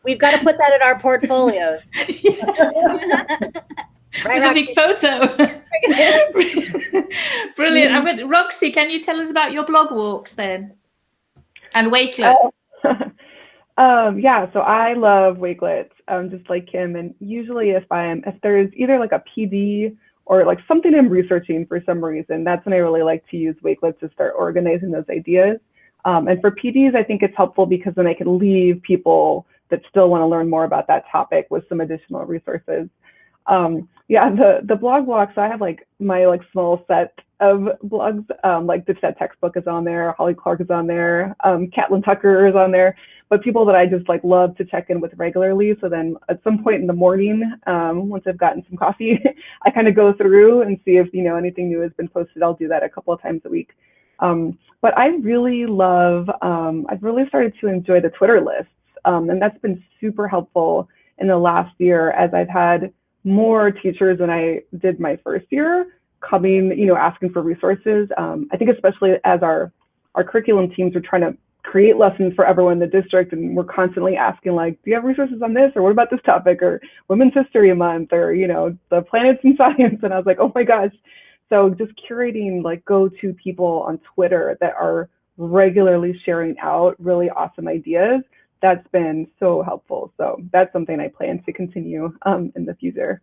We've got to put that in our portfolios. Right, with a big photo. Brilliant. I'm going Roxy, can you tell us about your blog walks then? And Wakelet. Yeah, so I love Wakelet, just like Kim. And usually if there's either like a PD or like something I'm researching for some reason, that's when I really like to use Wakelet to start organizing those ideas. And for PDs, I think it's helpful because then I can leave people that still want to learn more about that topic with some additional resources. Yeah, the blog walks, I have like my like small set of blogs, like the Chet textbook is on there, Holly Clark is on there, Caitlin Tucker is on there, but people that I just like love to check in with regularly. So then at some point in the morning, once I've gotten some coffee, I kind of go through and see if, you know, anything new has been posted. I'll do that a couple of times a week. But I really love, I've really started to enjoy the Twitter lists, and that's been super helpful in the last year as I've had more teachers than I did my first year coming, you know, asking for resources. I think especially as our curriculum teams are trying to create lessons for everyone in the district, and we're constantly asking like, do you have resources on this, or what about this topic, or Women's History Month, or, you know, the planets in science. And I was like, oh my gosh. So just curating like go-to people on Twitter that are regularly sharing out really awesome ideas, that's been so helpful. So that's something I plan to continue in the future.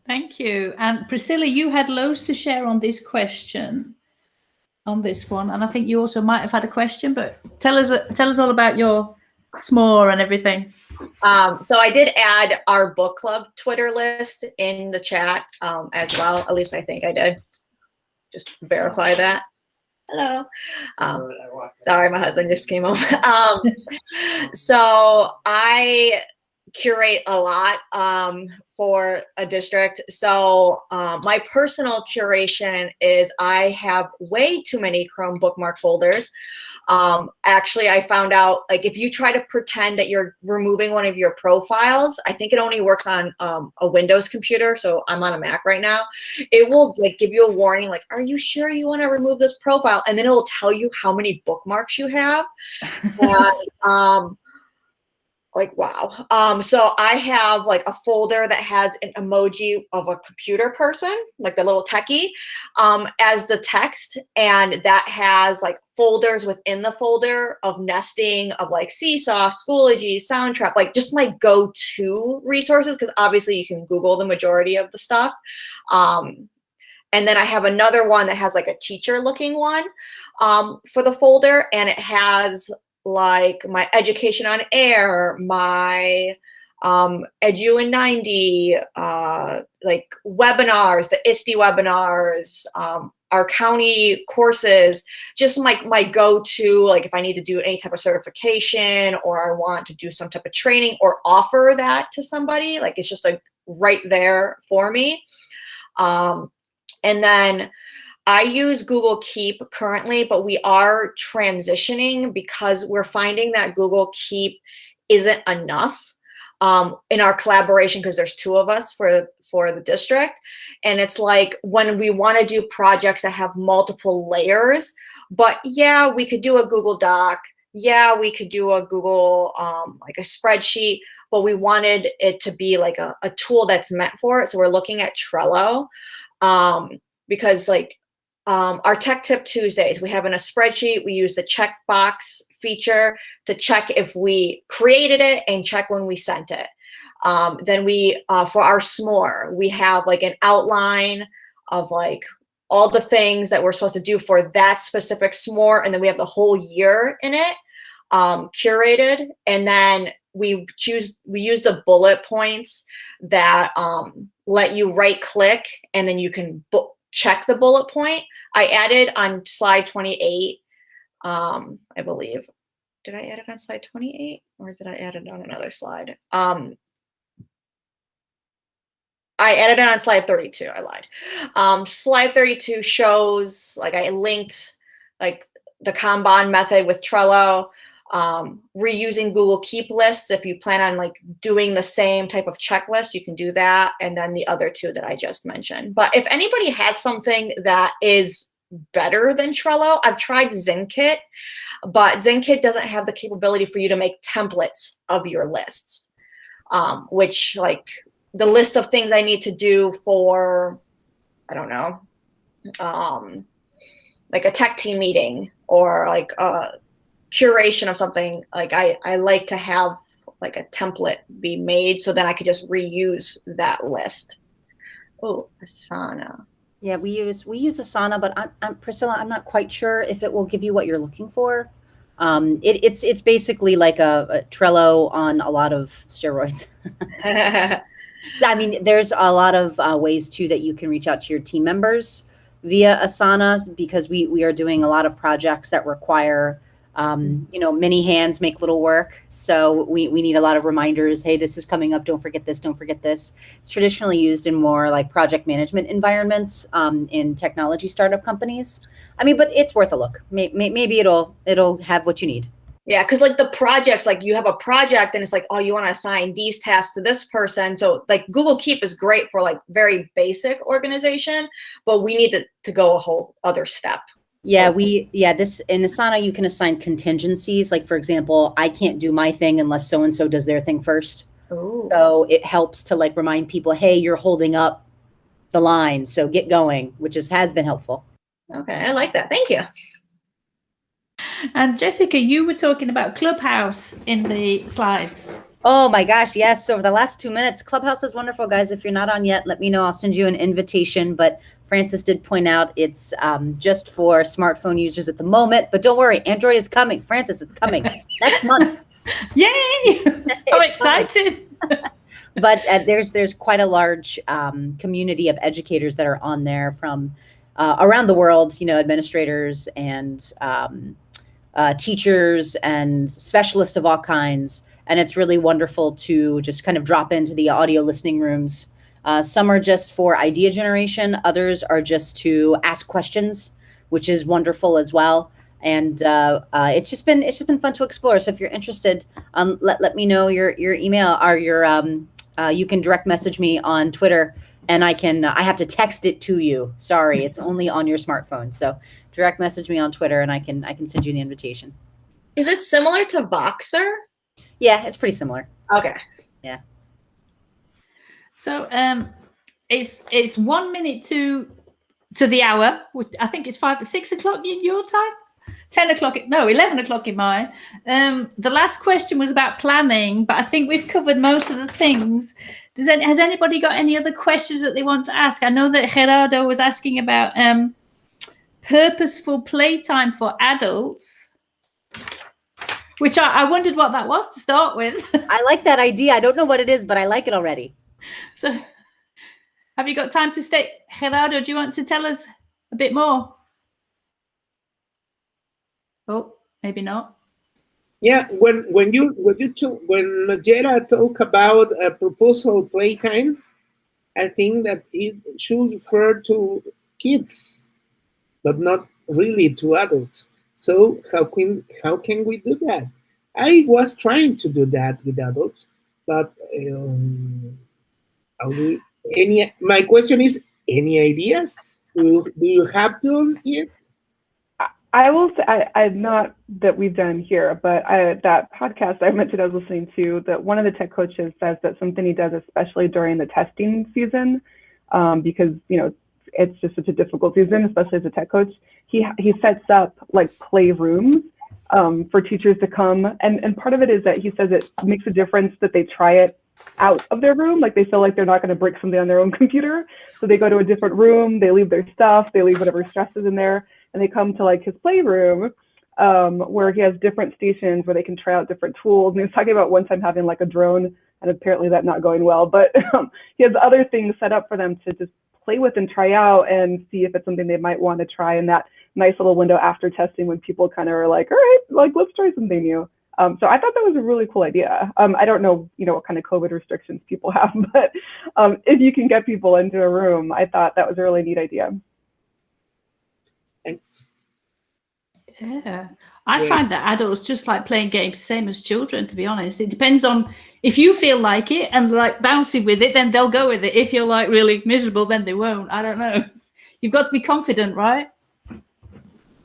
Thank you. And Priscilla, you had loads to share on this question, on this one. And I think you also might have had a question, but tell us all about your s'more and everything. So I did add our book club Twitter list in the chat as well. At least I think I did. Just verify that. Hello. Sorry, my husband just came home. So I curate a lot for a district. So my personal curation is I have way too many Chrome bookmark folders. Actually, I found out, like, if you try to pretend that you're removing one of your profiles, I think it only works on a Windows computer. So I'm on a Mac right now. It will like give you a warning, like, are you sure you want to remove this profile? And then it will tell you how many bookmarks you have. And, like, wow. So I have like a folder that has an emoji of a computer person, like the little techie, as the text. And that has like folders within the folder of nesting of like Seesaw, Schoology, Soundtrap, like just my go-to resources, because obviously you can Google the majority of the stuff. And then I have another one that has like a teacher looking one for the folder, and it has like my education on air, my Edu in 90, like webinars, the ISTE webinars, our county courses, just my go-to, like if I need to do any type of certification or I want to do some type of training or offer that to somebody, like it's just like right there for me. And then I use Google Keep currently, but we are transitioning because we're finding that Google Keep isn't enough in our collaboration, because there's two of us for the district. And it's like when we want to do projects that have multiple layers, but yeah, we could do a Google Doc. Yeah, we could do a Google, like a spreadsheet. but we wanted it to be like a tool that's meant for it. So we're looking at Trello, because like our Tech Tip Tuesdays, we have in a spreadsheet, we use the checkbox feature to check if we created it and check when we sent it. Then we, for our s'more, we have like an outline of like all the things that we're supposed to do for that specific s'more. And then we have the whole year in it, curated. And then we use the bullet points that let you right click and then you can check the bullet point. I added on slide 28, I believe. Did I add it on slide 28 or did I add it on another slide? I added it on slide 32. I lied. Slide 32 shows, like I linked like the Kanban method with Trello, reusing Google Keep lists. If you plan on like doing the same type of checklist, you can do that. And then the other two that I just mentioned. But if anybody has something that is better than Trello, I've tried ZenKit, but ZenKit doesn't have the capability for you to make templates of your lists, which like the list of things I need to do for, I don't know, like a tech team meeting or like a curation of something. Like I like to have like a template be made so then I could just reuse that list. Oh, Asana. Yeah, we use Asana, but I'm Priscilla, I'm not quite sure if it will give you what you're looking for. It's basically like a Trello on a lot of steroids. I mean, there's a lot of ways too that you can reach out to your team members via Asana, because we are doing a lot of projects that require, many hands make little work. So we need a lot of reminders. Hey, this is coming up. Don't forget this. Don't forget this. It's traditionally used in more like project management environments in technology startup companies. I mean, but it's worth a look. Maybe it'll have what you need. Yeah, because like the projects, like you have a project and it's like, oh, you want to assign these tasks to this person. So like Google Keep is great for like very basic organization, but we need to go a whole other step. Yeah, this in Asana, you can assign contingencies. Like, for example, I can't do my thing unless so-and-so does their thing first. Ooh. So it helps to like remind people, hey, you're holding up the line, so get going, which has been helpful. Okay, I like that. Thank you. And Jessica, you were talking about Clubhouse in the slides. Oh my gosh, yes. So over the last 2 minutes, Clubhouse is wonderful, guys. If you're not on yet, let me know. I'll send you an invitation. But Francis did point out it's just for smartphone users at the moment. But don't worry, Android is coming. Francis, it's coming next month. Yay! I'm excited. But there's quite a large community of educators that are on there from around the world, administrators and teachers and specialists of all kinds. And it's really wonderful to just kind of drop into the audio listening rooms. Some are just for idea generation. Others are just to ask questions, which is wonderful as well. And it's just been fun to explore. So if you're interested, let me know your email or you can direct message me on Twitter, and I have to text it to you. Sorry, it's only on your smartphone. So direct message me on Twitter, and I can send you the invitation. Is it similar to Voxer? Yeah, it's pretty similar. Okay. Yeah. So it's 1 minute to the hour, which I think it's 6 o'clock in your time. 11 o'clock in mine. The last question was about planning, but I think we've covered most of the things. Has anybody got any other questions that they want to ask? I know that Gerardo was asking about purposeful playtime for adults, which I wondered what that was to start with. I like that idea. I don't know what it is, but I like it already. So have you got time to stay? Gerardo, do you want to tell us a bit more? Oh, maybe not. Yeah, when Majera talk about a proposal playtime, I think that it should refer to kids, but not really to adults. So how can we do that? I was trying to do that with adults, but my question is, any ideas? Do you have them yet? I will say, I'm not that we've done here, but that podcast I mentioned I was listening to, that one of the tech coaches says that something he does, especially during the testing season, because, you know, it's just such a difficult season, especially as a tech coach, he sets up like playrooms for teachers to come. And part of it is that he says it makes a difference that they try it out of their room. Like they feel like they're not going to break something on their own computer. So they go to a different room, they leave their stuff, they leave whatever stress is in there, and they come to like his playroom where he has different stations where they can try out different tools. And he was talking about one time having like a drone, and apparently that not going well, but he has other things set up for them to just play with and try out and see if it's something they might want to try in that nice little window after testing when people kind of are like, all right, like let's try something new. So I thought that was a really cool idea. I don't know, you know, what kind of COVID restrictions people have, but if you can get people into a room, I thought that was a really neat idea. Thanks. Yeah, I find that adults just like playing games, same as children, to be honest. It depends on if you feel like it and like bouncing with it, then they'll go with it. If you're like really miserable, then they won't. I don't know. You've got to be confident, right?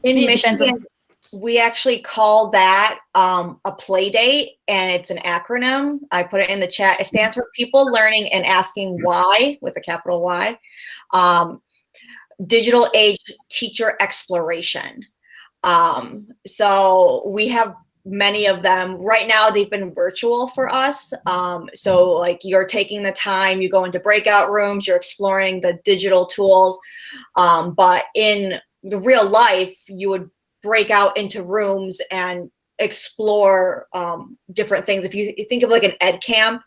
In Michigan, we actually call that a play date, and it's an acronym. I put it in the chat. It stands for People Learning and Asking Why, with a capital Y. Digital Age Teacher Exploration. So we have many of them. Right now, they've been virtual for us. So like you're taking the time, you go into breakout rooms, you're exploring the digital tools. But in the real life, you would break out into rooms and explore different things. If you think of like an ed camp,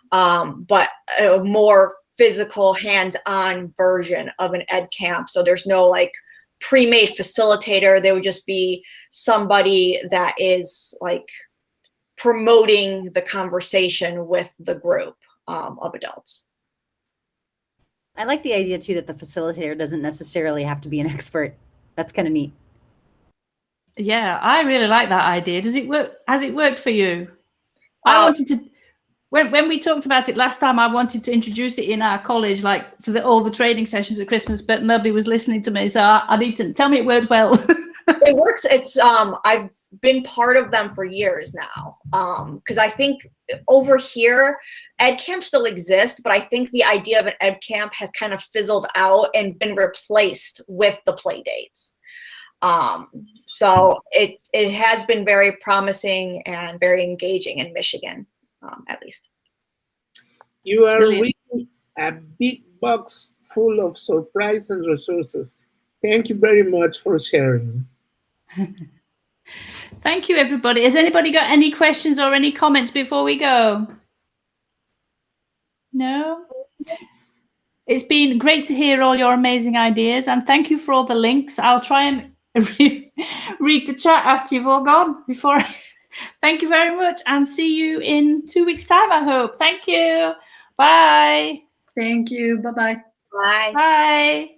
but a more physical hands-on version of an ed camp. So there's no like pre-made facilitator. They would just be somebody that is like promoting the conversation with the group of adults. I like the idea too that the facilitator doesn't necessarily have to be an expert. That's kind of neat. Yeah, I really like that idea. Does it work? Has it worked for you? I wanted to, when we talked about it last time, I wanted to introduce it in our college, like for all the training sessions at Christmas, but nobody was listening to me. So I need to tell me it worked well. It works. It's I've been part of them for years now. Because I think over here, ed camps still exist, but I think the idea of an ed camp has kind of fizzled out and been replaced with the play dates. So it has been very promising and very engaging in Michigan, at least. You are Brilliant. reading a big box full of surprise and resources. Thank you very much for sharing. Thank you, everybody. Has anybody got any questions or any comments before we go? No? It's been great to hear all your amazing ideas, and thank you for all the links. I'll try and read the chat after you've all gone. Thank you very much, and see you in 2 weeks' time, I hope. Thank you. Bye. Thank you. Bye-bye. Bye. Bye.